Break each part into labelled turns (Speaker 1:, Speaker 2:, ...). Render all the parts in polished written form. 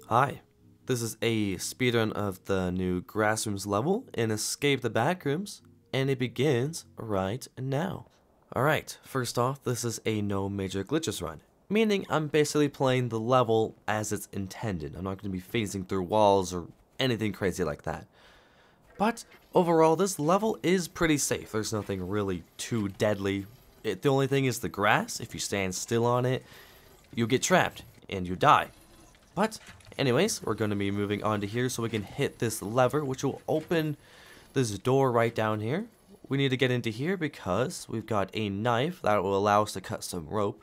Speaker 1: Hi, this is a speedrun of the new Grassrooms level in Escape the Backrooms, and it begins right now. Alright, first off, this is a no major glitches run, meaning I'm basically playing the level as it's intended. I'm not going to be phasing through walls or anything crazy like that. But overall, this level is pretty safe. There's nothing really too deadly. The only thing is the grass. If you stand still on it, you get trapped and you die. But anyways, we're going to be moving on to here so we can hit this lever, which will open this door right down here. We need to get into here because we've got a knife that will allow us to cut some rope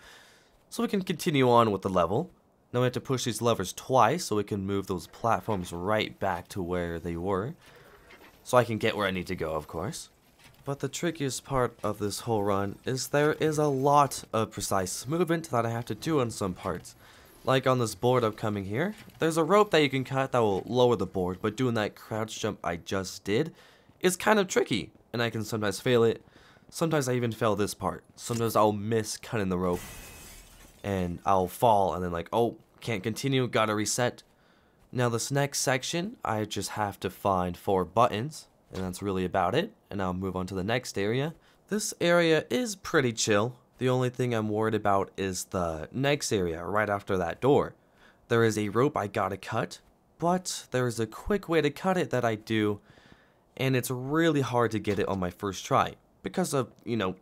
Speaker 1: so we can continue on with the level. Now we have to push these levers twice so we can move those platforms right back to where they were. So I can get where I need to go, of course. But the trickiest part of this whole run is there is a lot of precise movement that I have to do on some parts. Like on this board upcoming here, there's a rope that you can cut that will lower the board, but doing that crouch jump I just did is kind of tricky, and I can sometimes fail it. Sometimes I even fail this part. Sometimes I'll miss cutting the rope, and I'll fall, and then like, oh, can't continue, gotta reset. Now this next section, I just have to find 4 buttons, and that's really about it, and I'll move on to the next area. This area is pretty chill. The only thing I'm worried about is the next area right after that door. There is a rope I gotta cut, but there is a quick way to cut it that I do, and it's really hard to get it on my first try because of,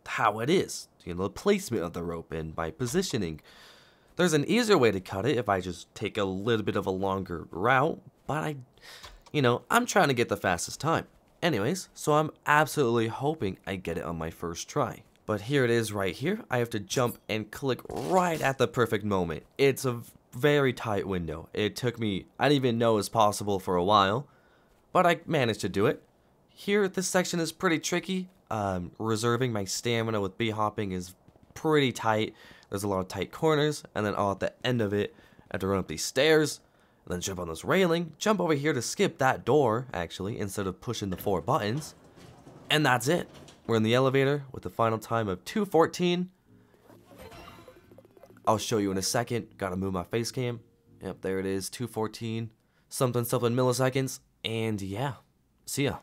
Speaker 1: how it is, the placement of the rope and my positioning. There's an easier way to cut it if I just take a little bit of a longer route, but I'm trying to get the fastest time. Anyways, so I'm absolutely hoping I get it on my first try. But here it is right here. I have to jump and click right at the perfect moment. It's a very tight window. It took me, I didn't even know it was possible for a while, but I managed to do it. Here, this section is pretty tricky. Reserving my stamina with b-hopping is pretty tight. There's a lot of tight corners, and then all at the end of it, I have to run up these stairs, and then jump on this railing, jump over here to skip that door, actually, instead of pushing the 4 buttons. And that's it. We're in the elevator with the final time of 2:14. I'll show you in a second. Gotta move my face cam. Yep, there it is, 2:14. Something milliseconds. And yeah, see ya.